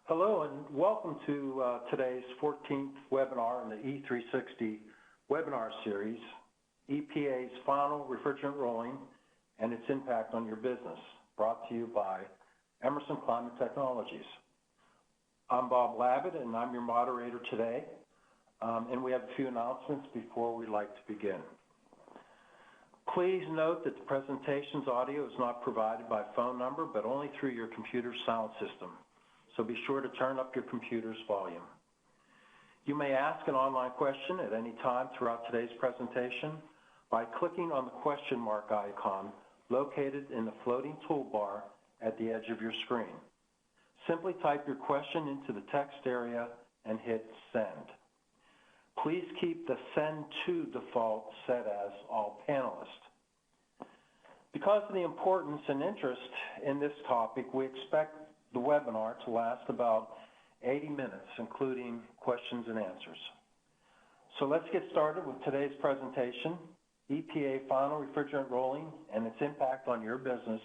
Hello and welcome to today's 14th webinar in the E360 webinar series, EPA's Final Refrigerant Ruling and its Impact on Your Business, brought to you by Emerson Climate Technologies. I'm Bob Labott and I'm your moderator today, and we have a few announcements before we'd like to begin. Please note that the presentation's audio is not provided by phone number, but only through your computer's sound system. So be sure to turn up your computer's volume. You may ask an online question at any time throughout today's presentation by clicking on the question mark icon located in the floating toolbar at the edge of your screen. Simply type your question into the text area and hit send. Please keep the send to default set as all panelists. Because of the importance and interest in this topic, we expect the webinar to last about 80 minutes, including questions and answers. So let's get started with today's presentation, EPA Final Refrigerant Ruling and its Impact on Your Business.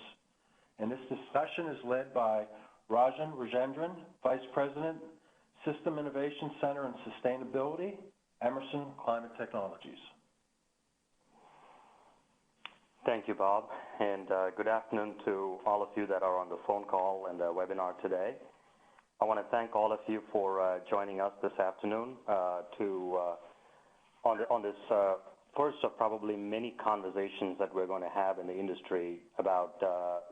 And this discussion is led by Rajan Rajendran, Vice President, System Innovation Center and Sustainability, Emerson Climate Technologies. Thank you, Bob, and good afternoon to all of you that are on the phone call and the webinar today. I want to thank all of you for joining us this afternoon on this first of probably many conversations that we're going to have in the industry about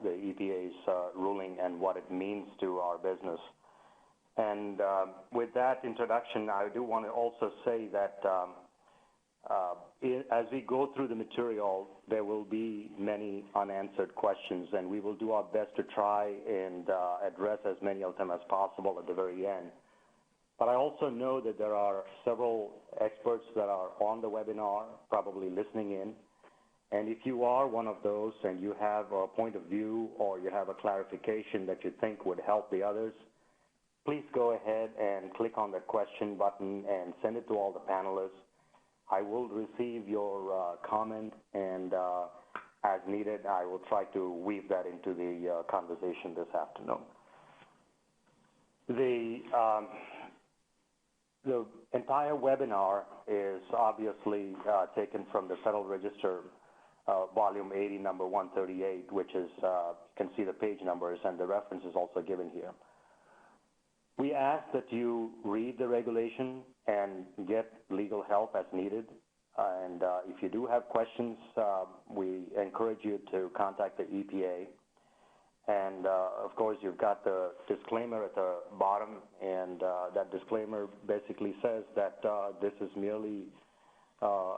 the EPA's ruling and what it means to our business. And with that introduction, I do want to also say that as we go through the material, there will be many unanswered questions, and we will do our best to try and address as many of them as possible at the very end. But I also know that there are several experts that are on the webinar, probably listening in. And if you are one of those and you have a point of view or you have a clarification that you think would help the others, please go ahead and click on the question button and send it to all the panelists. I will receive your comment, and as needed, I will try to weave that into the conversation this afternoon. The entire webinar is obviously taken from the Federal Register, Volume 80, number 138, which is, you can see the page numbers, and the reference is also given here. We ask that you read the regulation and get legal help as needed. And if you do have questions, we encourage you to contact the EPA. And of course, you've got the disclaimer at the bottom, and that disclaimer basically says that this is merely a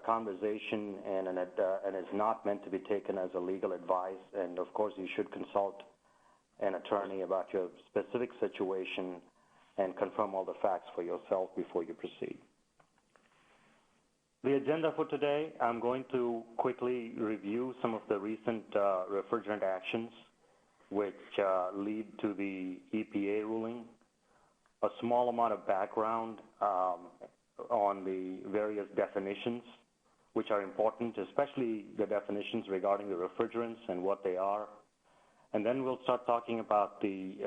conversation and is not meant to be taken as a legal advice. And of course, you should consult an attorney about your specific situation and confirm all the facts for yourself before you proceed. The agenda for today, I'm going to quickly review some of the recent refrigerant actions which lead to the EPA ruling, a small amount of background on the various definitions which are important, especially the definitions regarding the refrigerants and what they are. And then we'll start talking about the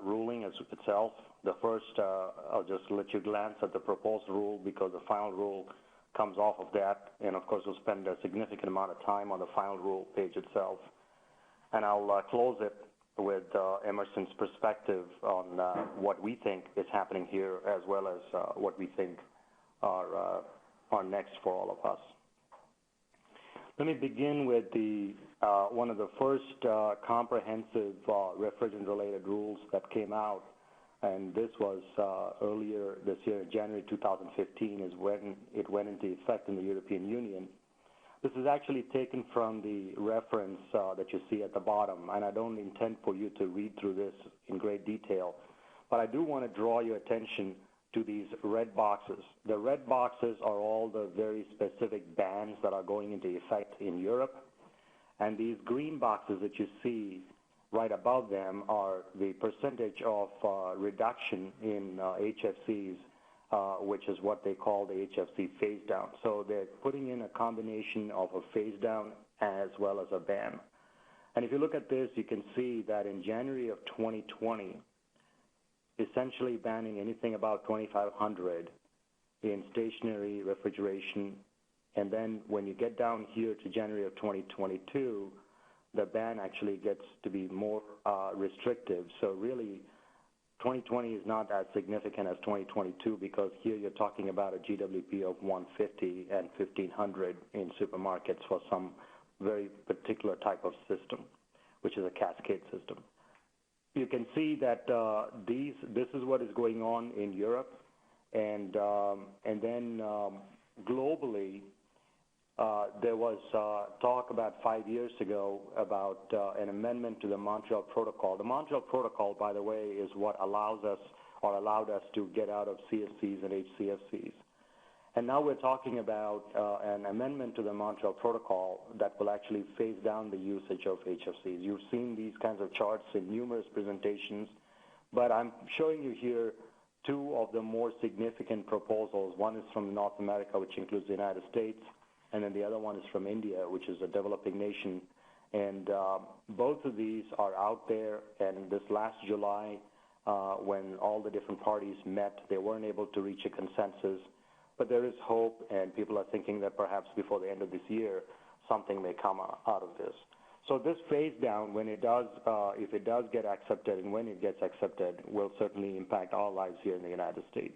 ruling itself. The first, I'll just let you glance at the proposed rule because the final rule comes off of that. And of course, we'll spend a significant amount of time on the final rule page itself. And I'll close it with Emerson's perspective on what we think is happening here, as well as what we think are next for all of us. Let me begin with one of the first comprehensive refrigerant-related rules that came out, and this was earlier this year, January 2015, is when it went into effect in the European Union. This is actually taken from the reference that you see at the bottom, and I don't intend for you to read through this in great detail, but I do want to draw your attention to these red boxes. The red boxes are all the very specific bans that are going into effect in Europe. And these green boxes that you see right above them are the percentage of reduction in HFCs, which is what they call the HFC phase down. So they're putting in a combination of a phase down as well as a ban. And if you look at this, you can see that in January of 2020, essentially banning anything about 2,500 in stationary refrigeration. And then when you get down here to January of 2022, the ban actually gets to be more restrictive. So really, 2020 is not as significant as 2022 because here you're talking about a GWP of 150 and 1,500 in supermarkets for some very particular type of system, which is a cascade system. You can see that this is what is going on in Europe, and then globally, there was talk about 5 years ago about an amendment to the Montreal Protocol. The Montreal Protocol, by the way, is what allows us or allowed us to get out of CFCs and HCFCs. And now we're talking about an amendment to the Montreal Protocol that will actually phase down the usage of HFCs. You've seen these kinds of charts in numerous presentations, but I'm showing you here two of the more significant proposals. One is from North America, which includes the United States, and then the other one is from India, which is a developing nation. And both of these are out there, and this last July, when all the different parties met, they weren't able to reach a consensus. But there is hope, and people are thinking that perhaps before the end of this year, something may come out of this. So this phase down, when it does, if it does get accepted and when it gets accepted, will certainly impact our lives here in the United States.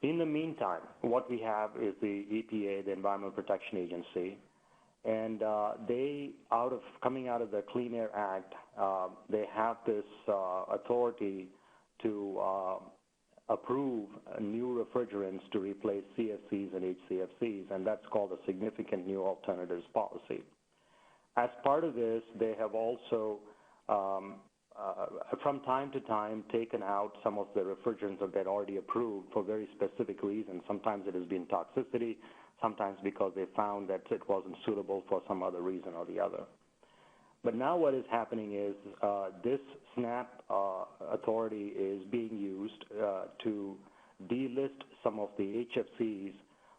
In the meantime, what we have is the EPA, the Environmental Protection Agency, and coming out of the Clean Air Act, they have this authority to approve new refrigerants to replace CFCs and HCFCs, and that's called a Significant New Alternatives Policy. As part of this, they have also, from time to time, taken out some of the refrigerants that they'd already approved for very specific reasons. Sometimes it has been toxicity, sometimes because they found that it wasn't suitable for some other reason or the other. But now what is happening is this SNAP authority is being used to delist some of the HFCs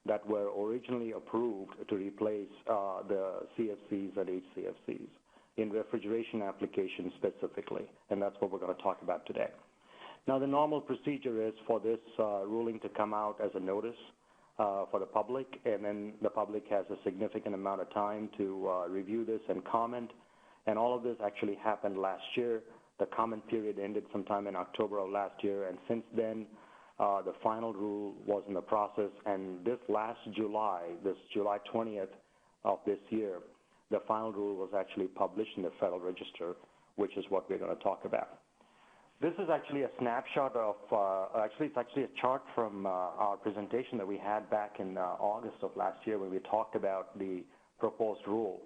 that were originally approved to replace the CFCs and HCFCs in refrigeration applications specifically, and that's what we're going to talk about today. Now, the normal procedure is for this ruling to come out as a notice for the public, and then the public has a significant amount of time to review this and comment. And all of this actually happened last year. The comment period ended sometime in October of last year, and since then, the final rule was in the process. And this last July, this July 20th of this year, the final rule was actually published in the Federal Register, which is what we're going to talk about. This is actually a snapshot of, it's actually a chart from our presentation that we had back in August of last year when we talked about the proposed rule.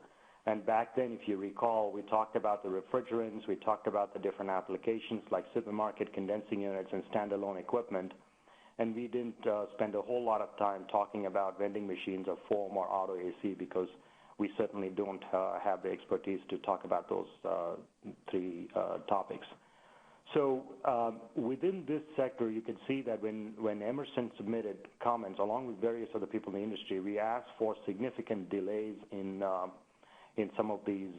And back then, if you recall, we talked about the refrigerants, we talked about the different applications like supermarket condensing units and standalone equipment, and we didn't spend a whole lot of time talking about vending machines or foam or auto AC because we certainly don't have the expertise to talk about those three topics. So within this sector, you can see that when Emerson submitted comments, along with various other people in the industry, we asked for significant delays in some of these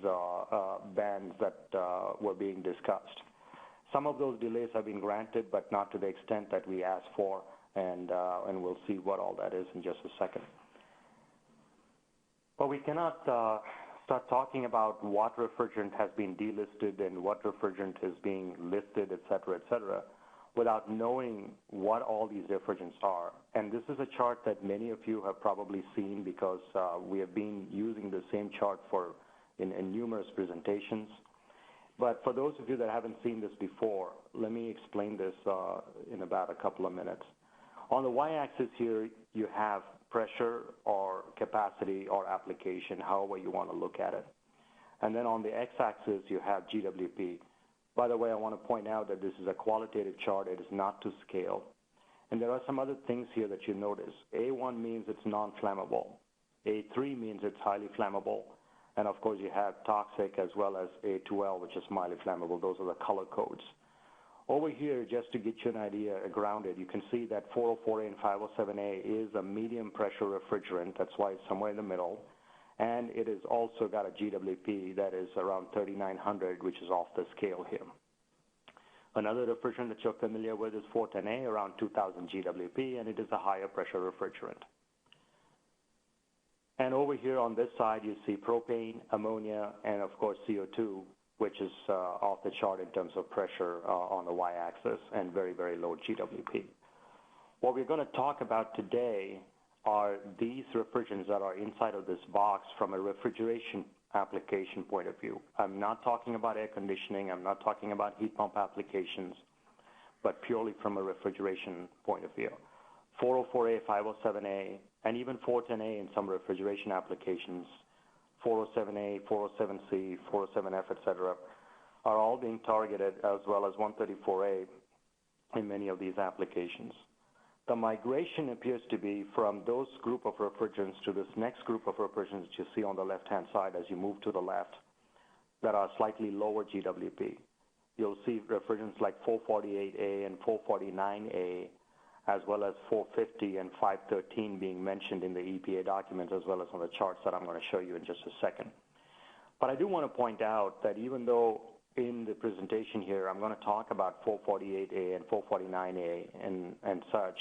bans that were being discussed. Some of those delays have been granted, but not to the extent that we asked for, and we'll see what all that is in just a second. But we cannot start talking about what refrigerant has been delisted and what refrigerant is being listed, et cetera, without knowing what all these refrigerants are. And this is a chart that many of you have probably seen because we have been using the same chart in numerous presentations. But for those of you that haven't seen this before, let me explain this in about a couple of minutes. On the y-axis here, you have pressure or capacity or application, however you want to look at it. And then on the x-axis, you have GWP. By the way, I want to point out that this is a qualitative chart. It is not to scale. And there are some other things here that you notice. A1 means it's non-flammable. A3 means it's highly flammable. And, of course, you have toxic as well as A2L, which is mildly flammable. Those are the color codes. Over here, just to get you an idea, grounded, you can see that 404A and 507A is a medium pressure refrigerant. That's why it's somewhere in the middle. And it has also got a GWP that is around 3,900, which is off the scale here. Another refrigerant that you're familiar with is 410A, around 2,000 GWP, and it is a higher pressure refrigerant. And over here on this side, you see propane, ammonia, and of course CO2, which is off the chart in terms of pressure on the y-axis and very, very low GWP. What we're going to talk about today are these refrigerants that are inside of this box from a refrigeration application point of view. I'm not talking about air conditioning. I'm not talking about heat pump applications, but purely from a refrigeration point of view. 404A, 507A, and even 410A in some refrigeration applications, 407A, 407C, 407F, etc., are all being targeted, as well as 134A in many of these applications. The migration appears to be from those group of refrigerants to this next group of refrigerants that you see on the left-hand side as you move to the left that are slightly lower GWP. You'll see refrigerants like 448A and 449A, as well as 450 and 513 being mentioned in the EPA documents, as well as on the charts that I'm going to show you in just a second. But I do want to point out that even though in the presentation here I'm going to talk about 448A and 449A and such,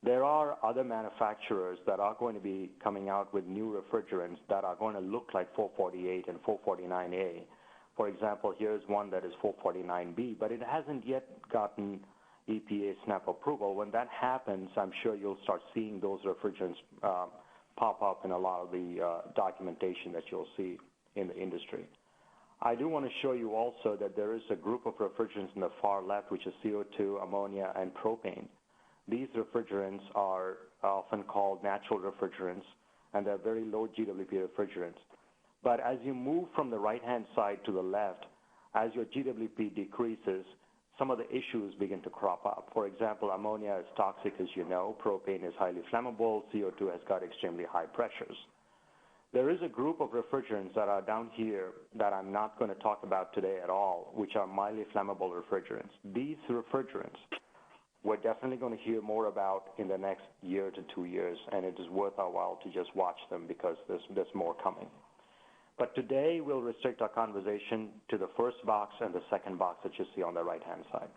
there are other manufacturers that are going to be coming out with new refrigerants that are going to look like 448 and 449A. For example, here's one that is 449B, but it hasn't yet gotten EPA SNAP approval. When that happens, I'm sure you'll start seeing those refrigerants pop up in a lot of the documentation that you'll see in the industry. I do want to show you also that there is a group of refrigerants in the far left, which is CO2, ammonia, and propane. These refrigerants are often called natural refrigerants, and they're very low GWP refrigerants. But as you move from the right-hand side to the left, as your GWP decreases, some of the issues begin to crop up. For example, ammonia is toxic, as you know. Propane is highly flammable. CO2 has got extremely high pressures. There is a group of refrigerants that are down here that I'm not going to talk about today at all, which are mildly flammable refrigerants. These refrigerants we're definitely going to hear more about in the next year to 2 years, and it is worth our while to just watch them because there's more coming. But today we'll restrict our conversation to the first box and the second box that you see on the right-hand side.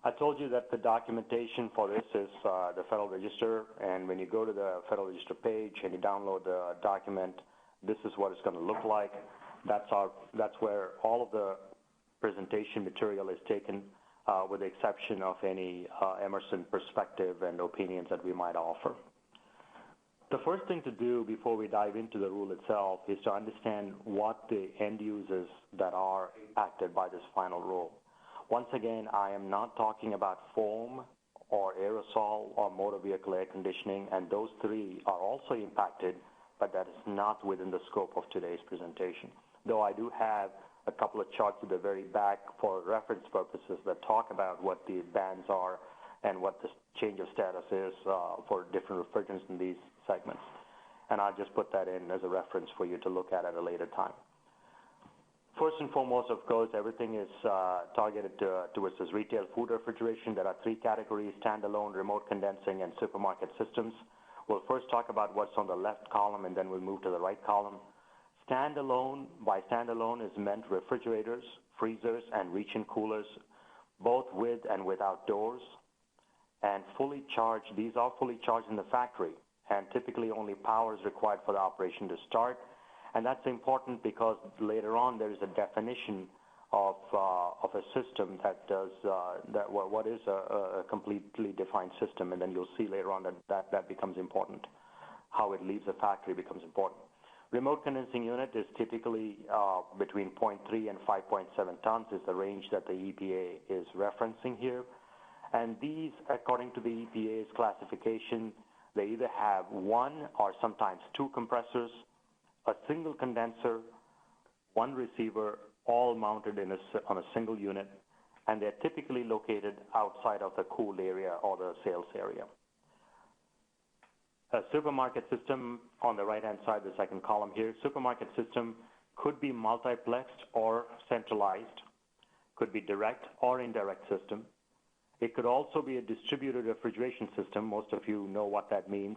I told you that the documentation for this is the Federal Register, and when you go to the Federal Register page and you download the document, this is what it's going to look like. That's where all of the presentation material is taken, with the exception of any Emerson perspective and opinions that we might offer. The first thing to do before we dive into the rule itself is to understand what the end users that are impacted by this final rule. Once again, I am not talking about foam or aerosol or motor vehicle air conditioning, and those three are also impacted, but that is not within the scope of today's presentation. Though I do have a couple of charts at the very back for reference purposes that talk about what the bans are and what the change of status is for different refrigerants in these segments. And I'll just put that in as a reference for you to look at a later time. First and foremost, of course, everything is targeted towards this retail food refrigeration. There are three categories: standalone, remote condensing, and supermarket systems. We'll first talk about what's on the left column, and then we'll move to the right column. Standalone, by standalone is meant refrigerators, freezers, and reach-in coolers, both with and without doors. And fully charged, these are fully charged in the factory, and typically only power is required for the operation to start. And that's important because later on there is a definition of a system that does what is a completely defined system, and then you'll see later on that becomes important. How it leaves the factory becomes important. Remote condensing unit is typically between 0.3 and 5.7 tons is the range that the EPA is referencing here. And these, according to the EPA's classification, they either have one or sometimes two compressors, a single condenser, one receiver, all mounted on a single unit, and they're typically located outside of the cooled area or the sales area. A supermarket system on the right-hand side, the second column here, supermarket system could be multiplexed or centralized, could be direct or indirect system. It could also be a distributed refrigeration system. Most of you know what that means.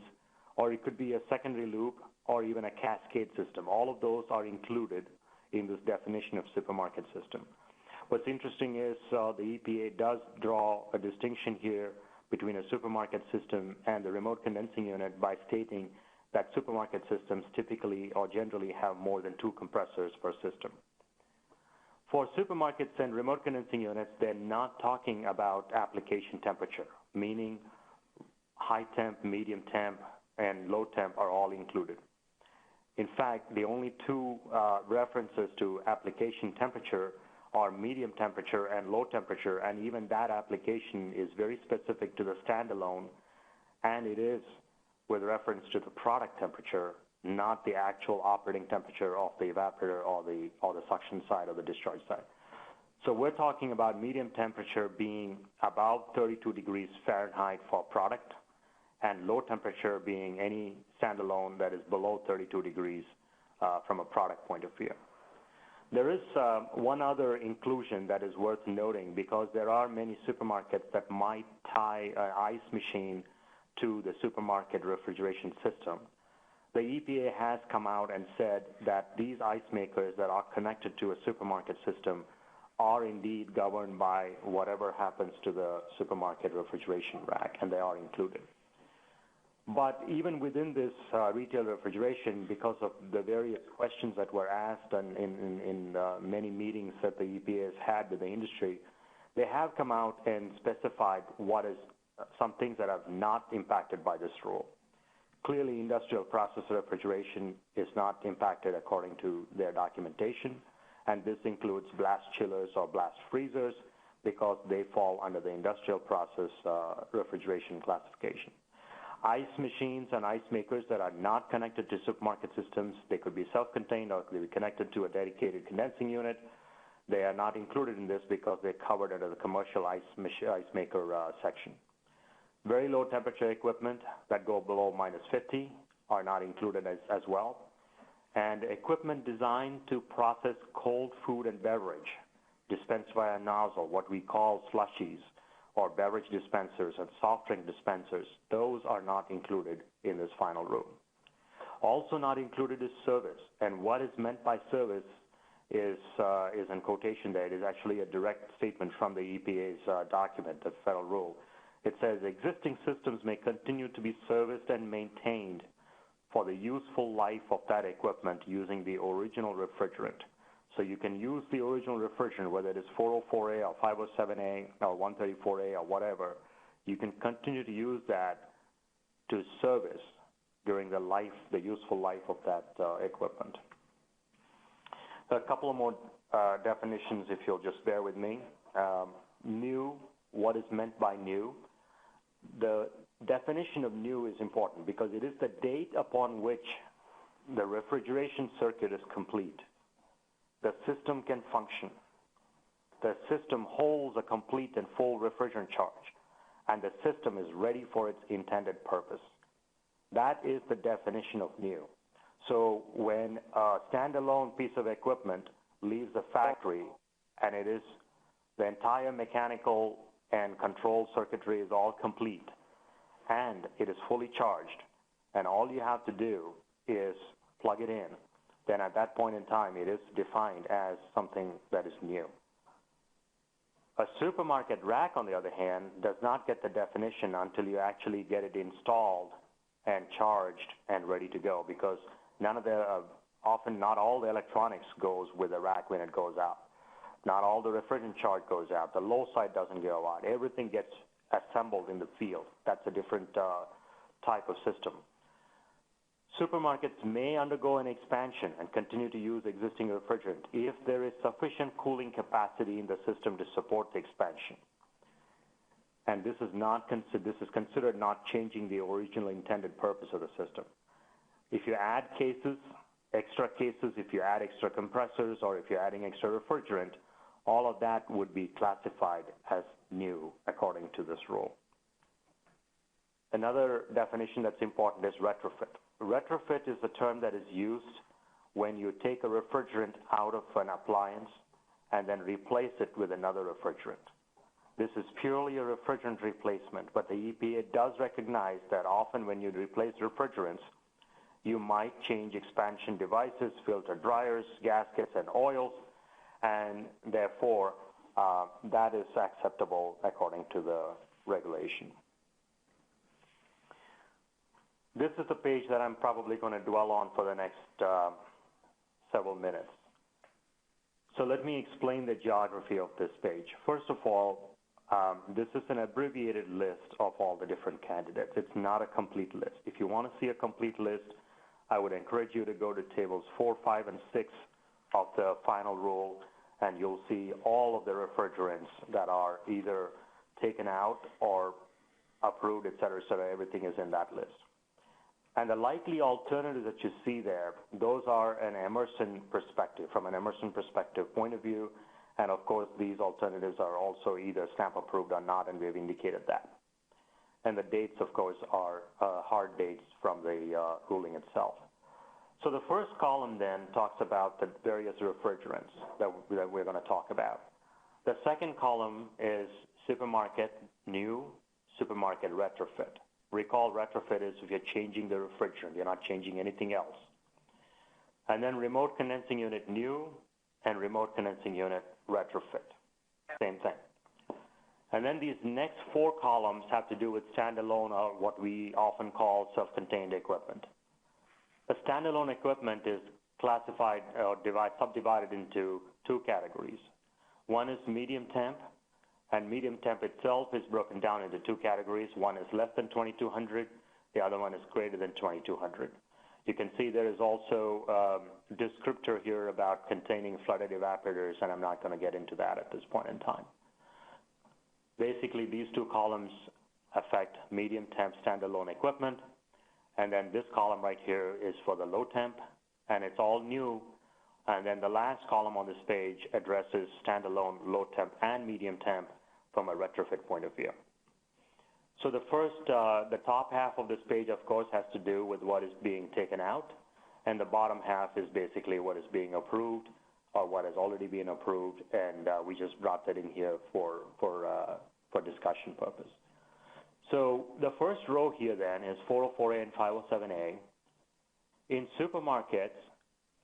Or it could be a secondary loop or even a cascade system. All of those are included in this definition of supermarket system. What's interesting is the EPA does draw a distinction here between a supermarket system and the remote condensing unit by stating that supermarket systems typically or generally have more than 2 compressors per system. For supermarkets and remote condensing units, they're not talking about application temperature, meaning high temp, medium temp, and low temp are all included. In fact, the only 2 references to application temperature are medium temperature and low temperature, and even that application is very specific to the standalone, and it is with reference to the product temperature, not the actual operating temperature of the evaporator or the suction side or the discharge side. So we're talking about medium temperature being about 32 degrees Fahrenheit for product, and low temperature being any standalone that is below 32 degrees from a product point of view. There is one other inclusion that is worth noting because there are many supermarkets that might tie an ice machine to the supermarket refrigeration system. The EPA has come out and said that these ice makers that are connected to a supermarket system are indeed governed by whatever happens to the supermarket refrigeration rack, and they are included. But even within this retail refrigeration, because of the various questions that were asked and in many meetings that the EPA has had with the industry, they have come out and specified what is some things that are not impacted by this rule. Clearly, industrial process refrigeration is not impacted according to their documentation, and this includes blast chillers or blast freezers because they fall under the industrial process refrigeration classification. Ice machines and ice makers that are not connected to supermarket systems, they could be self-contained or could be connected to a dedicated condensing unit. They are not included in this because they're covered under the commercial ice maker section. Very low temperature equipment that go below -50 are not included as well. And equipment designed to process cold food and beverage dispensed via nozzle, what we call slushies, or beverage dispensers and soft drink dispensers, those are not included in this final rule. Also not included is service, and what is meant by service is in quotation there. It is actually a direct statement from the EPA's document, the federal rule. It says, existing systems may continue to be serviced and maintained for the useful life of that equipment using the original refrigerant. So you can use the original refrigerant, whether it is 404A or 507A or 134A or whatever. You can continue to use that to service during the useful life of that equipment. So a couple of more definitions, if you'll just bear with me. New, what is meant by new? The definition of new is important because it is the date upon which the refrigeration circuit is complete. The system can function. The system holds a complete and full refrigerant charge, and the system is ready for its intended purpose. That is the definition of new. So when a standalone piece of equipment leaves the factory and it is the entire mechanical and control circuitry is all complete and it is fully charged, and all you have to do is plug it in, then at that point in time, it is defined as something that is new. A supermarket rack, on the other hand, does not get the definition until you actually get it installed and charged and ready to go, because often not all the electronics goes with the rack when it goes out. Not all the refrigerant charge goes out. The low side doesn't go out. Everything gets assembled in the field. That's a different type of system. Supermarkets may undergo an expansion and continue to use existing refrigerant if there is sufficient cooling capacity in the system to support the expansion. And this is considered not changing the original intended purpose of the system. If you add extra cases, if you add extra compressors, or if you're adding extra refrigerant, all of that would be classified as new according to this rule. Another definition that's important is retrofit. Retrofit is a term that is used when you take a refrigerant out of an appliance and then replace it with another refrigerant. This is purely a refrigerant replacement, but the EPA does recognize that often when you replace refrigerants, you might change expansion devices, filter dryers, gaskets, and oils, and therefore that is acceptable according to the regulation. This is the page that I'm probably going to dwell on for the next several minutes. So let me explain the geography of this page. First of all, this is an abbreviated list of all the different candidates. It's not a complete list. If you want to see a complete list, I would encourage you to go to tables 4, 5, and 6 of the final rule, and you'll see all of the refrigerants that are either taken out or approved, et cetera, everything is in that list. And the likely alternatives that you see there, those are an Emerson perspective, from an Emerson perspective point of view, and of course these alternatives are also either stamp approved or not, and we have indicated that. And the dates, of course, are hard dates from the ruling itself. So the first column then talks about the various refrigerants that we're going to talk about. The second column is supermarket new, supermarket retrofit. Recall retrofit is if you're changing the refrigerant, you're not changing anything else. And then remote condensing unit new and remote condensing unit retrofit, same thing. And then these next 4 columns have to do with standalone, or what we often call self-contained equipment. The standalone equipment is classified or subdivided into 2 categories. One is medium temp, and medium temp itself is broken down into 2 categories. One is less than 2200, the other one is greater than 2200. You can see there is also a descriptor here about containing flooded evaporators, and I'm not going to get into that at this point in time. Basically, these 2 columns affect medium temp standalone equipment, and then this column right here is for the low temp, and it's all new. And then the last column on this page addresses standalone low temp and medium temp from a retrofit point of view. So the first, the top half of this page, of course, has to do with what is being taken out, and the bottom half is basically what is being approved or what has already been approved, and we just brought that in here for discussion purpose. So the first row here then is 404A and 507A. In supermarkets,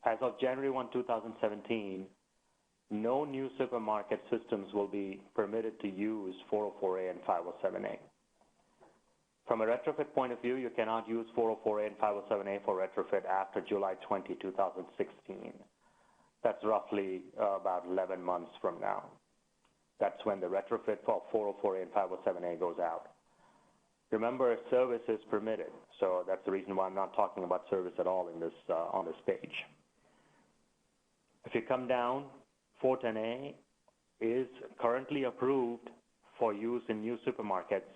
as of January 1, 2017, no new supermarket systems will be permitted to use 404A and 507A. From a retrofit point of view, you cannot use 404A and 507A for retrofit after July 20, 2016. That's roughly about 11 months from now. That's when the retrofit for 404A and 507A goes out. Remember, service is permitted, so that's the reason why I'm not talking about service at all in this on this page. If you come down, 410A is currently approved for use in new supermarkets,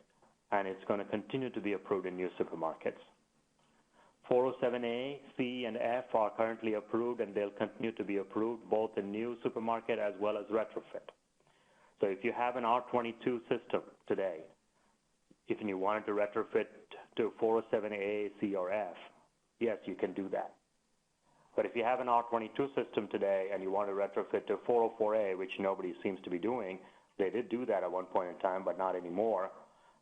and it's going to continue to be approved in new supermarkets. 407A, C, and F are currently approved, and they'll continue to be approved both in new supermarket as well as retrofit. So if you have an R22 system today, if you wanted to retrofit to 407A, C, or F, yes, you can do that. But if you have an R22 system today and you want to retrofit to 404A, which nobody seems to be doing, they did do that at one point in time, but not anymore,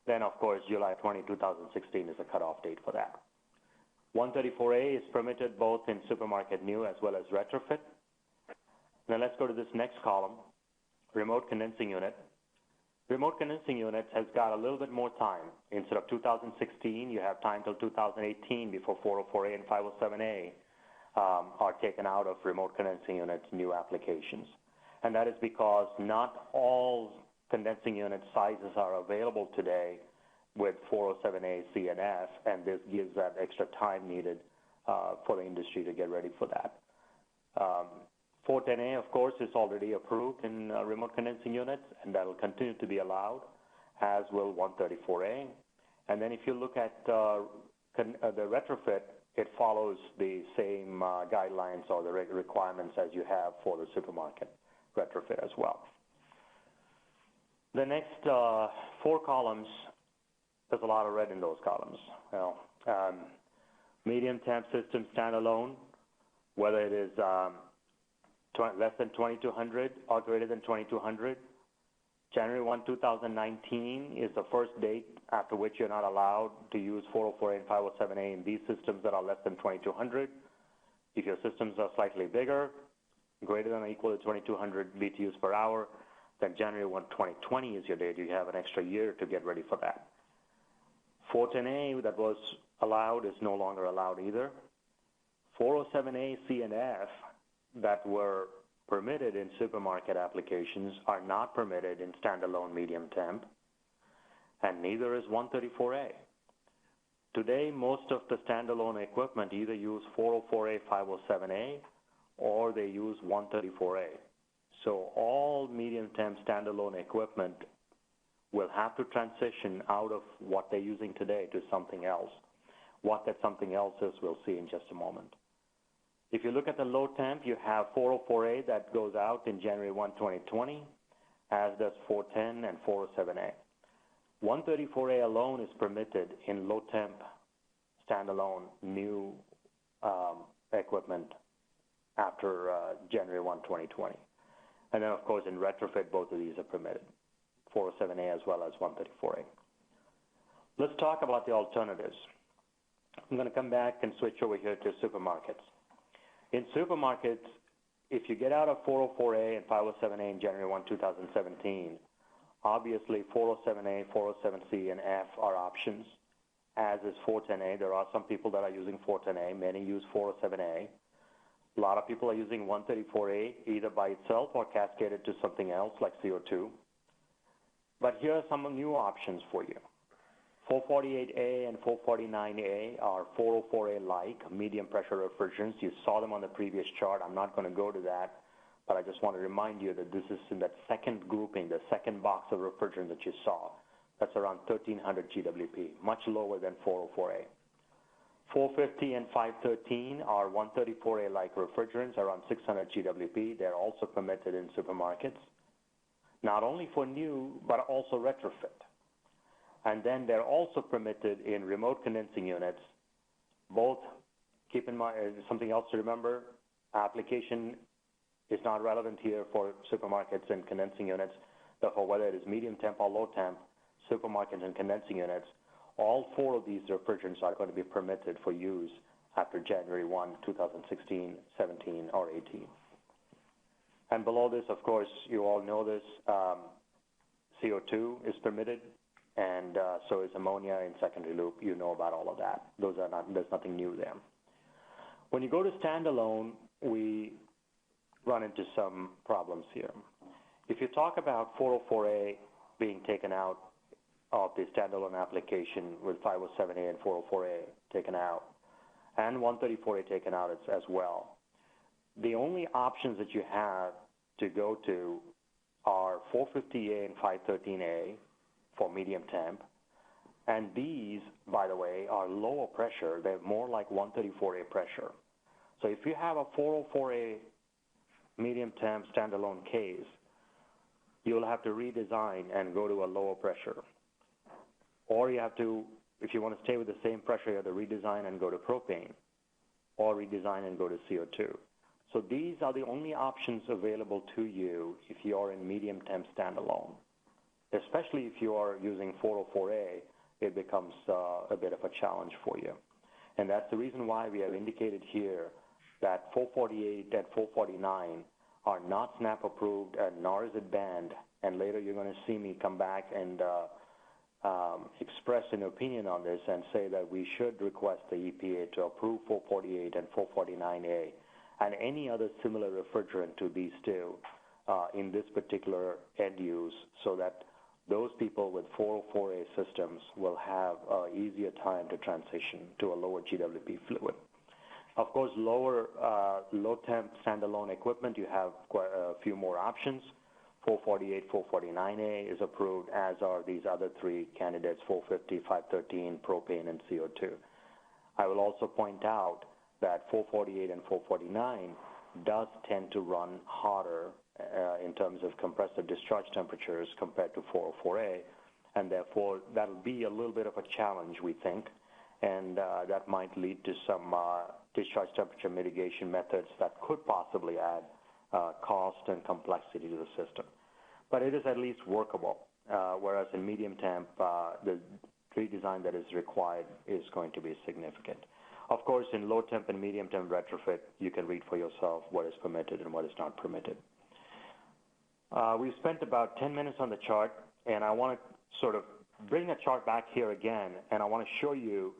then of course July 20, 2016 is the cutoff date for that. 134A is permitted both in supermarket new as well as retrofit. Now let's go to this next column, remote condensing unit. Remote condensing units has got a little bit more time. Instead of 2016, you have time till 2018 before 404A and 507A are taken out of remote condensing units new applications. And that is because not all condensing unit sizes are available today with 407A, C, and F, and this gives that extra time needed for the industry to get ready for that. 410A, of course, is already approved in remote condensing units, and that will continue to be allowed, as will 134A. And then if you look at the retrofit, it follows the same guidelines or the requirements as you have for the supermarket retrofit as well. The next 4 columns, there's a lot of red in those columns. Well, medium temp system standalone, whether it is less than 2200 or greater than 2200. January 1, 2019 is the first date after which you're not allowed to use 404A and 507A in these systems that are less than 2200. If your systems are slightly bigger, greater than or equal to 2200 BTUs per hour, then January 1, 2020 is your date. You have an extra year to get ready for that. 410A that was allowed is no longer allowed either. 407A, C, and F that were permitted in supermarket applications are not permitted in standalone medium temp, and neither is 134A. Today, most of the standalone equipment either use 404A, 507A, or they use 134A. So all medium temp standalone equipment will have to transition out of what they're using today to something else. What that something else is, we'll see in just a moment. If you look at the low temp, you have 404A that goes out in January 1, 2020, as does 410 and 407A. 134A alone is permitted in low temp standalone new equipment after January 1, 2020. And then, of course, in retrofit, both of these are permitted, 407A as well as 134A. Let's talk about the alternatives. I'm going to come back and switch over here to supermarkets. In supermarkets, if you get out of 404A and 507A in January 1, 2017, obviously 407A, 407C, and F are options, as is 410A. There are some people that are using 410A. Many use 407A. A lot of people are using 134A either by itself or cascaded to something else like CO2. But here are some new options for you. 448A and 449A are 404A-like medium pressure refrigerants. You saw them on the previous chart. I'm not going to go to that, but I just want to remind you that this is in that second grouping, the second box of refrigerant that you saw. That's around 1,300 GWP, much lower than 404A. 450 and 513 are 134A-like refrigerants, around 600 GWP. They're also permitted in supermarkets, not only for new, but also retrofit. And then they're also permitted in remote condensing units. Both, keep in mind, something else to remember, application is not relevant here for supermarkets and condensing units. Therefore, whether it is medium temp or low temp, supermarkets and condensing units, all four of these refrigerants are going to be permitted for use after January 1, 2016, 17, or 18. And below this, of course, you all know this, CO2 is permitted, and so is ammonia in secondary loop. You know about all of that. There's nothing new there. When you go to standalone, we run into some problems here. If you talk about 404A being taken out of the standalone application with 507A and 404A taken out, and 134A taken out as well, the only options that you have to go to are 450A and 513A for medium temp, and these, by the way, are lower pressure. They're more like 134A pressure. So if you have a 404A medium temp standalone case, you'll have to redesign and go to a lower pressure. Or you have to, if you want to stay with the same pressure, you have to redesign and go to propane, or redesign and go to CO2. So these are the only options available to you if you're in medium temp standalone. Especially if you are using 404A, it becomes a bit of a challenge for you. And that's the reason why we have indicated here that 448 and 449 are not SNAP approved, and nor is it banned. And later you're going to see me come back and express an opinion on this and say that we should request the EPA to approve 448 and 449A and any other similar refrigerant to these two in this particular end use, so that those people with 404A systems will have an easier time to transition to a lower GWP fluid. Of course, low temp standalone equipment, you have quite a few more options. 448, 449A is approved, as are these other three candidates, 450, 513, propane, and CO2. I will also point out that 448 and 449 does tend to run hotter in terms of compressor discharge temperatures compared to 404A, and therefore that'll be a little bit of a challenge, we think, and that might lead to some discharge temperature mitigation methods that could possibly add cost and complexity to the system. But it is at least workable, whereas in medium temp, the redesign that is required is going to be significant. Of course, in low temp and medium temp retrofit, you can read for yourself what is permitted and what is not permitted. We've spent about 10 minutes on the chart, and I want to sort of bring the chart back here again, and I want to show you,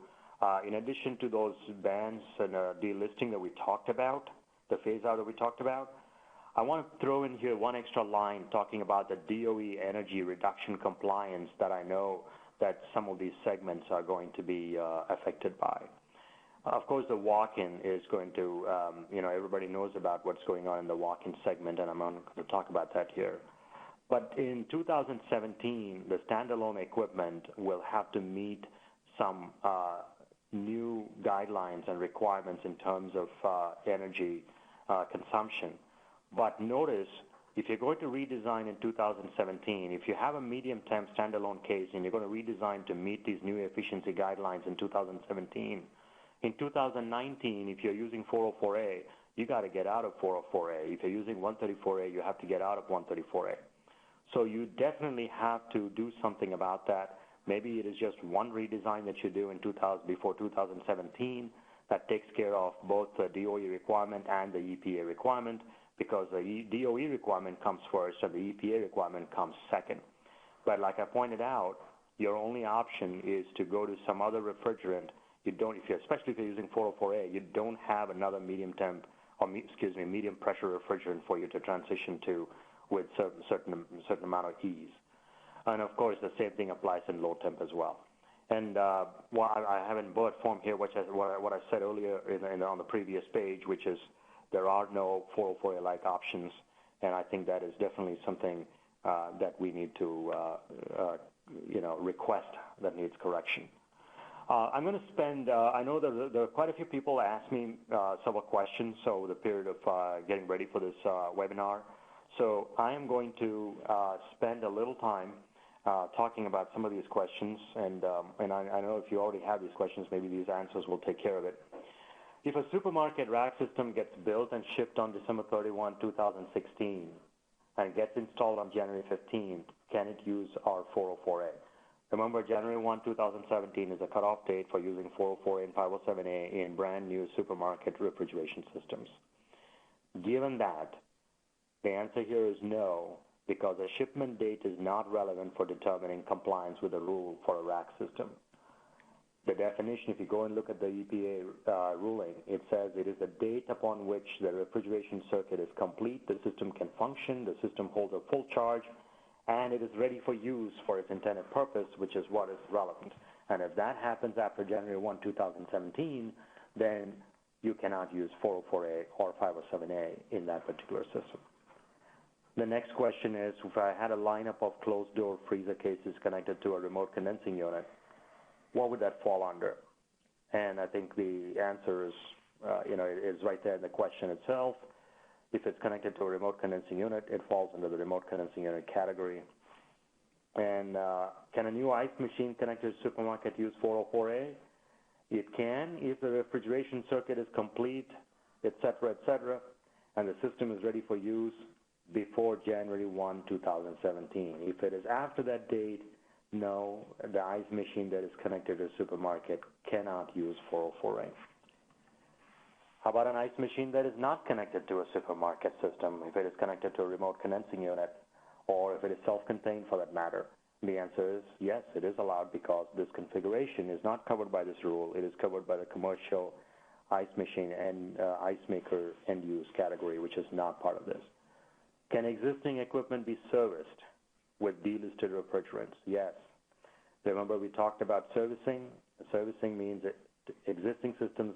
in addition to those bans and delisting that we talked about, the phase-out that we talked about, I want to throw in here one extra line talking about the DOE energy reduction compliance that I know that some of these segments are going to be affected by. Of course, the walk-in is going to, everybody knows about what's going on in the walk-in segment, and I'm not going to talk about that here. But in 2017, the standalone equipment will have to meet some new guidelines and requirements in terms of energy consumption. But notice, if you're going to redesign in 2017, if you have a medium temp standalone case and you're going to redesign to meet these new efficiency guidelines in 2017, in 2019, if you're using 404A, you got to get out of 404A. If you're using 134A, you have to get out of 134A. So you definitely have to do something about that. Maybe it is just one redesign that you do in before 2017 that takes care of both the DOE requirement and the EPA requirement, because the DOE requirement comes first and the EPA requirement comes second. But like I pointed out, your only option is to go to some other refrigerant. You don't, especially if you're using 404A, you don't have another medium temp, or medium pressure refrigerant for you to transition to with certain amount of ease. And of course, the same thing applies in low temp as well. And I have in bullet form here, what I said earlier on the previous page, which is there are no 404A-like options, and I think that is definitely something that we need to request that needs correction. I'm going to spend, I know that there are quite a few people asked me several questions over the period of getting ready for this webinar. So I am going to spend a little time talking about some of these questions, and I know if you already have these questions, maybe these answers will take care of it. If a supermarket rack system gets built and shipped on December 31, 2016, and gets installed on January 15, can it use our 404A? Remember, January 1, 2017 is a cutoff date for using 404A and 507A in brand new supermarket refrigeration systems. Given that, the answer here is no, because the shipment date is not relevant for determining compliance with the rule for a rack system. The definition, if you go and look at the EPA ruling, it says it is the date upon which the refrigeration circuit is complete, the system can function, the system holds a full charge, and it is ready for use for its intended purpose, which is what is relevant. And if that happens after January 1, 2017, then you cannot use 404A or 507A in that particular system. The next question is, if I had a lineup of closed-door freezer cases connected to a remote condensing unit, what would that fall under? And I think the answer is, is right there in the question itself. If it's connected to a remote condensing unit, it falls under the remote condensing unit category. And can a new ice machine connected to a supermarket use 404A? It can if the refrigeration circuit is complete, et cetera, and the system is ready for use before January 1, 2017. If it is after that date, no, the ice machine that is connected to a supermarket cannot use 404A. How about an ice machine that is not connected to a supermarket system, if it is connected to a remote condensing unit, or if it is self-contained for that matter? The answer is yes, it is allowed, because this configuration is not covered by this rule. It is covered by the commercial ice machine and ice maker end-use category, which is not part of this. Can existing equipment be serviced with delisted refrigerants? Yes. Remember, we talked about servicing. Servicing means that existing systems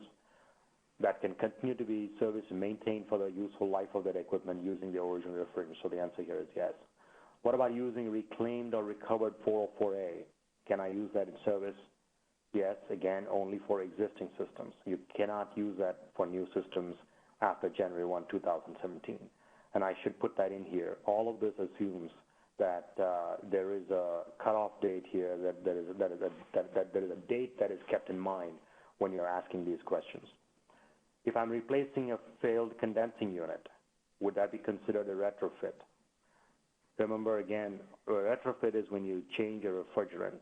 that can continue to be serviced and maintained for the useful life of that equipment using the original refrigerant. So the answer here is yes. What about using reclaimed or recovered 404A? Can I use that in service? Yes, again, only for existing systems. You cannot use that for new systems after January 1, 2017. And I should put that in here. All of this assumes that there is a cutoff date here, that there is a date that is kept in mind when you're asking these questions. If I'm replacing a failed condensing unit, would that be considered a retrofit? Remember, again, a retrofit is when you change a refrigerant.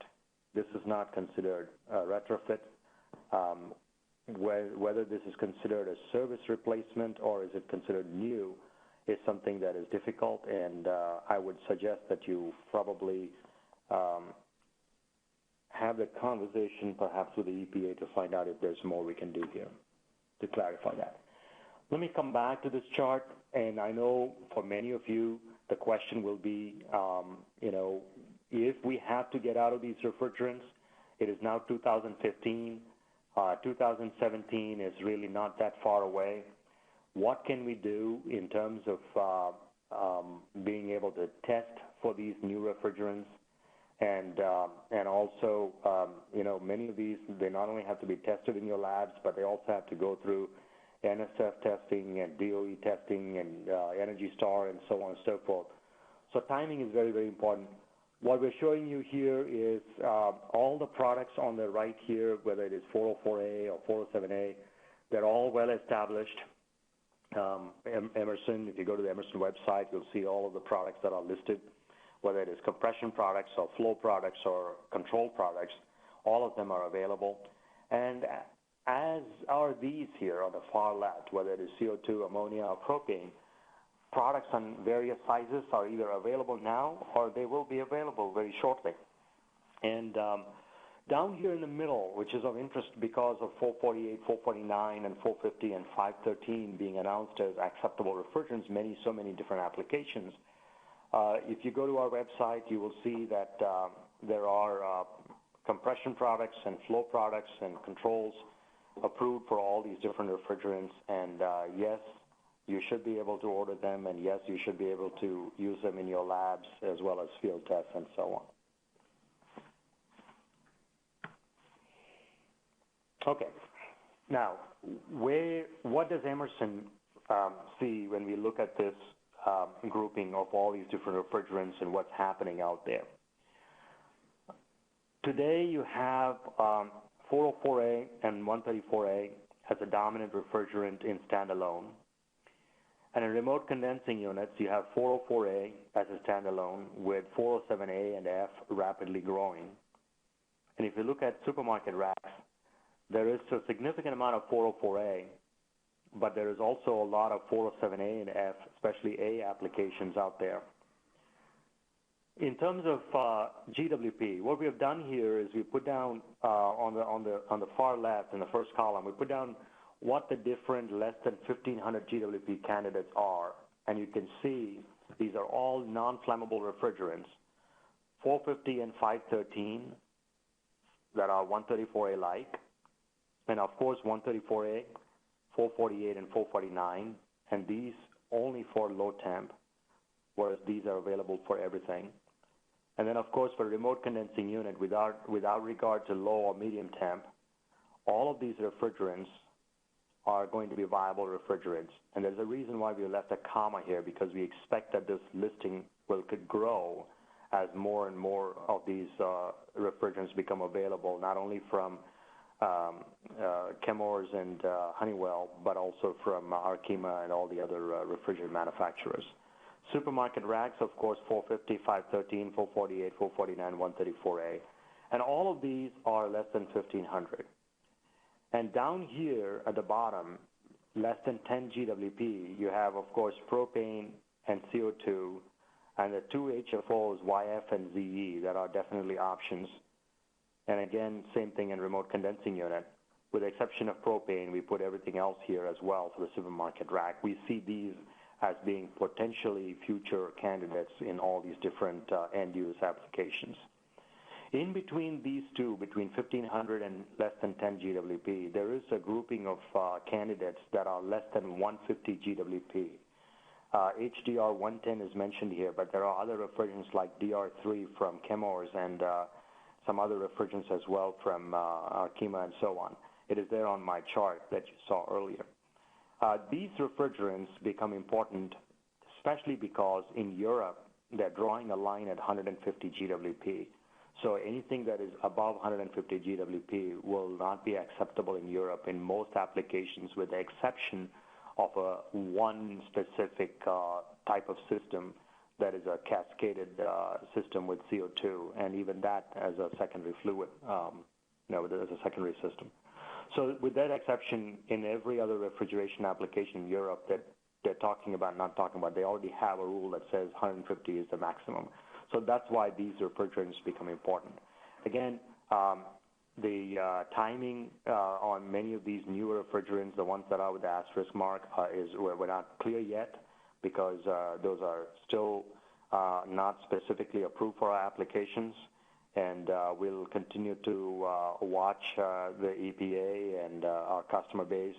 This is not considered a retrofit. Whether this is considered a service replacement or is it considered new is something that is difficult, and I would suggest that you probably have the conversation perhaps with the EPA to find out if there's more we can do here to clarify that. Let me come back to this chart, and I know for many of you, the question will be, if we have to get out of these refrigerants, it is now 2015, 2017 is really not that far away. What can we do in terms of being able to test for these new refrigerants? And also, many of these, they not only have to be tested in your labs, but they also have to go through NSF testing and DOE testing and Energy Star and so on and so forth. So timing is very, very important. What we're showing you here is all the products on the right here, whether it is 404A or 407A, they're all well established. Emerson, if you go to the Emerson website, you'll see all of the products that are listed, whether it is compression products or flow products or control products, all of them are available. And as are these here on the far left, whether it is CO2, ammonia, or propane, products on various sizes are either available now or they will be available very shortly. And down here in the middle, which is of interest because of 448, 449, and 450 and 513 being announced as acceptable refrigerants, so many different applications. If you go to our website, you will see that there are compression products and flow products and controls approved for all these different refrigerants. And yes, you should be able to order them, and yes, you should be able to use them in your labs as well as field tests and so on. Okay. Now, what does Emerson see when we look at this grouping of all these different refrigerants and what's happening out there? Today, you have 404A and 134A as a dominant refrigerant in standalone. And in remote condensing units, you have 404A as a standalone with 407A and F rapidly growing. And if you look at supermarket racks, there is a significant amount of 404A, but there is also a lot of 407A and F, especially A applications out there. In terms of GWP, what we have done here is we put down on the far left in the first column, we put down what the different less than 1,500 GWP candidates are, and you can see these are all non-flammable refrigerants, 450 and 513 that are 134A-like, and of course 134A, 448 and 449, and these only for low temp, whereas these are available for everything. And then of course for remote condensing unit, without regard to low or medium temp, all of these refrigerants are going to be viable refrigerants. And there's a reason why we left a comma here, because we expect that this listing could grow as more and more of these refrigerants become available, not only from Chemours and Honeywell, but also from Arkema and all the other refrigerant manufacturers. Supermarket racks, of course, 450, 513, 448, 449, 134A. And all of these are less than 1,500. And down here at the bottom, less than 10 GWP, you have, of course, propane and CO2, and the two HFOs, YF and ZE, that are definitely options. And again, same thing in remote condensing unit. With the exception of propane, we put everything else here as well for the supermarket rack. We see these as being potentially future candidates in all these different end-use applications. In between these two, between 1,500 and less than 10 GWP, there is a grouping of candidates that are less than 150 GWP. HDR 110 is mentioned here, but there are other refrigerants like DR3 from Chemours and some other refrigerants as well from Arkema and so on. It is there on my chart that you saw earlier. These refrigerants become important, especially because in Europe, they're drawing a line at 150 GWP. So anything that is above 150 GWP will not be acceptable in Europe in most applications, with the exception of one specific type of system that is a cascaded system with CO2, and even that as a secondary fluid, as a secondary system. So with that exception, in every other refrigeration application in Europe, that they're talking about, not talking about. They already have a rule that says 150 is the maximum. So that's why these refrigerants become important. Again, the timing on many of these newer refrigerants, the ones that are with the asterisk mark, we're not clear yet because those are still not specifically approved for our applications. And we'll continue to watch the EPA and our customer base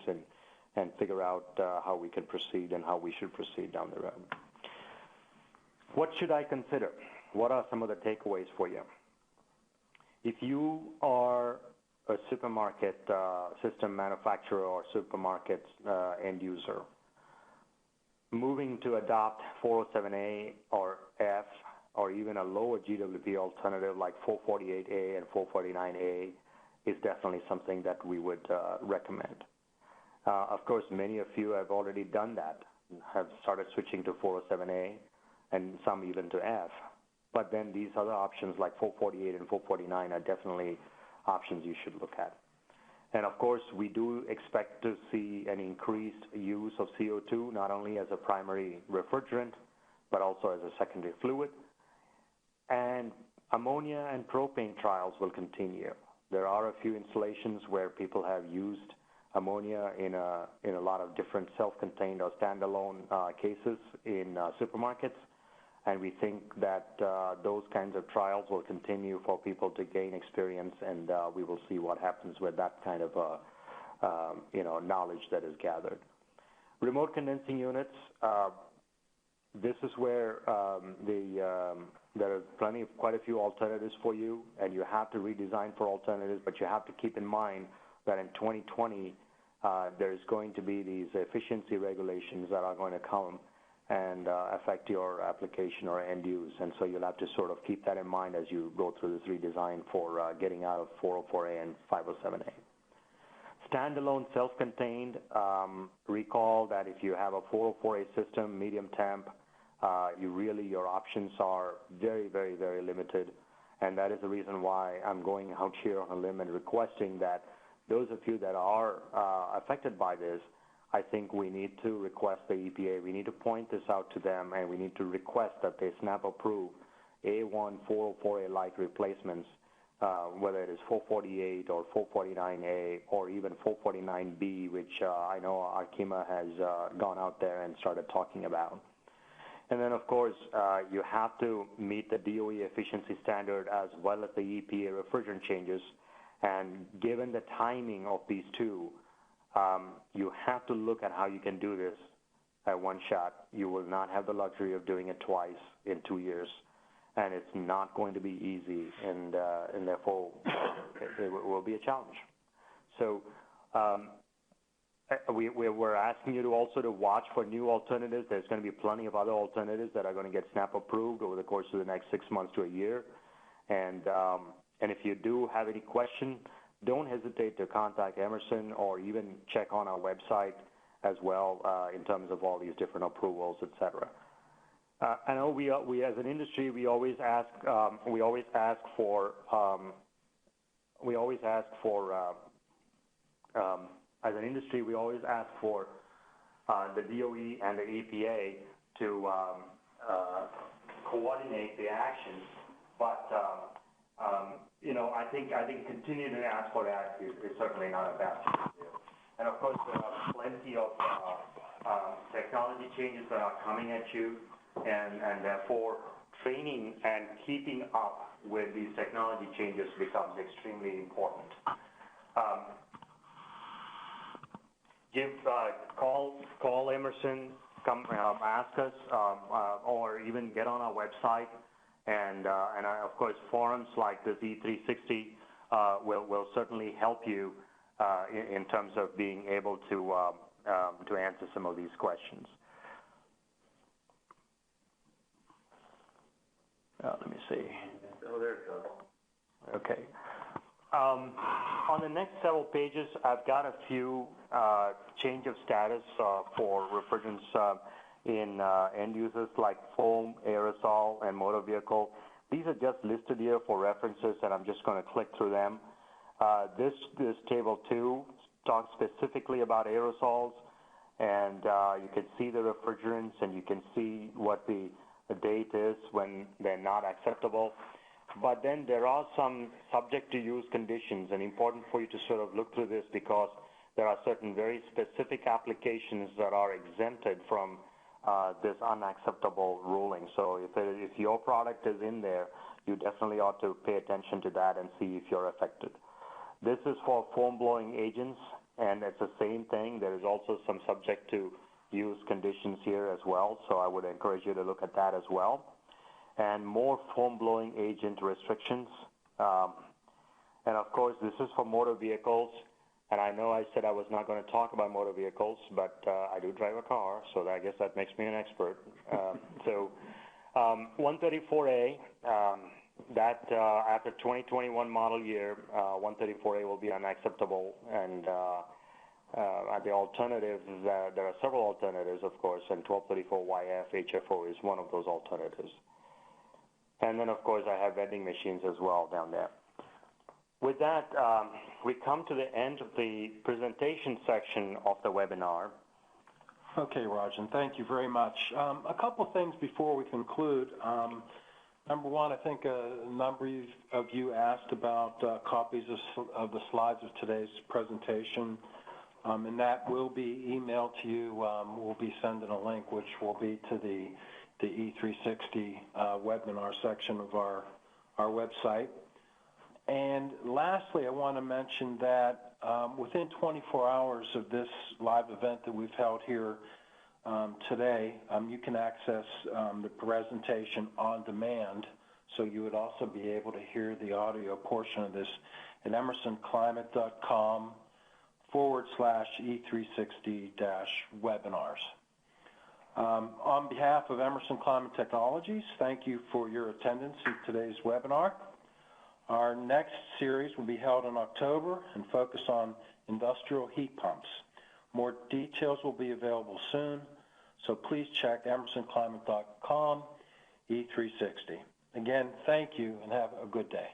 and figure out how we can proceed and how we should proceed down the road. What should I consider? What are some of the takeaways for you? If you are a supermarket system manufacturer or supermarket end user, moving to adopt 407A or F or even a lower GWP alternative like 448A and 449A is definitely something that we would recommend. Of course, many of you have already done that, have started switching to 407A and some even to F. But then these other options like 448 and 449 are definitely options you should look at. And of course, we do expect to see an increased use of CO2, not only as a primary refrigerant, but also as a secondary fluid. And ammonia and propane trials will continue. There are a few installations where people have used ammonia in a lot of different self-contained or standalone cases in supermarkets. And we think that those kinds of trials will continue for people to gain experience, and we will see what happens with that kind of knowledge that is gathered. Remote condensing units, this is where there are quite a few alternatives for you, and you have to redesign for alternatives, but you have to keep in mind that in 2020, there's going to be these efficiency regulations that are going to come and affect your application or end use. And so you'll have to sort of keep that in mind as you go through this redesign for getting out of 404A and 507A. Standalone self-contained, recall that if you have a 404A system, medium temp, your options are very, very, very limited. And that is the reason why I'm going out here on a limb and requesting that those of you that are affected by this, I think we need to request the EPA. We need to point this out to them, and we need to request that they snap approve A1 404A-like replacements, whether it is 448 or 449A or even 449B, which I know Arkema has gone out there and started talking about. And then, of course, you have to meet the DOE efficiency standard as well as the EPA refrigerant changes. And given the timing of these two, you have to look at how you can do this at one shot. You will not have the luxury of doing it twice in 2 years, and it's not going to be easy, and therefore it will be a challenge. So we're asking you to also to watch for new alternatives. There's going to be plenty of other alternatives that are going to get SNAP approved over the course of the next 6 months to a year. And if you do have any question, don't hesitate to contact Emerson or even check on our website as well in terms of all these different approvals, et cetera. I know we as an industry we always ask for the DOE and the EPA to coordinate the actions, but I think continuing to ask for that is certainly not a bad thing to do. And of course, there are plenty of technology changes that are coming at you, and therefore training and keeping up with these technology changes becomes extremely important. Call Emerson, come ask us, or even get on our website. And of course, forums like this E360 will certainly help you in terms of being able to answer some of these questions. Let me see. Oh, there it goes. Okay. On the next several pages, I've got a few change of status for refrigerants in end users like foam, aerosol, and motor vehicle. These are just listed here for references, and I'm just going to click through them. This table 2 talks specifically about aerosols, and you can see the refrigerants, and you can see what the date is when they're not acceptable. But then there are some subject to use conditions, and important for you to sort of look through this because there are certain very specific applications that are exempted from this unacceptable ruling. So if your product is in there, you definitely ought to pay attention to that and see if you're affected. This is for foam blowing agents, and it's the same thing. There is also some subject to use conditions here as well, so I would encourage you to look at that as well. And more foam blowing agent restrictions. And of course, this is for motor vehicles. And I know I said I was not going to talk about motor vehicles, but I do drive a car, so I guess that makes me an expert. 134A, that after 2021 model year, 134A will be unacceptable, and the alternatives, there are several alternatives, of course, and 1234YF HFO is one of those alternatives. And then, of course, I have vending machines as well down there. With that, we come to the end of the presentation section of the webinar. Okay, Rajan, thank you very much. A couple of things before we conclude. Number one, I think a number of you asked about copies of the slides of today's presentation, and that will be emailed to you. We'll be sending a link, which will be to the E360 webinar section of our website. And lastly, I want to mention that within 24 hours of this live event that we've held here today, you can access the presentation on demand, so you would also be able to hear the audio portion of this at emersonclimate.com/E360-webinars. On behalf of Emerson Climate Technologies, thank you for your attendance in today's webinar. Our next series will be held in October and focus on industrial heat pumps. More details will be available soon, so please check emersonclimate.com, E360. Again, thank you and have a good day.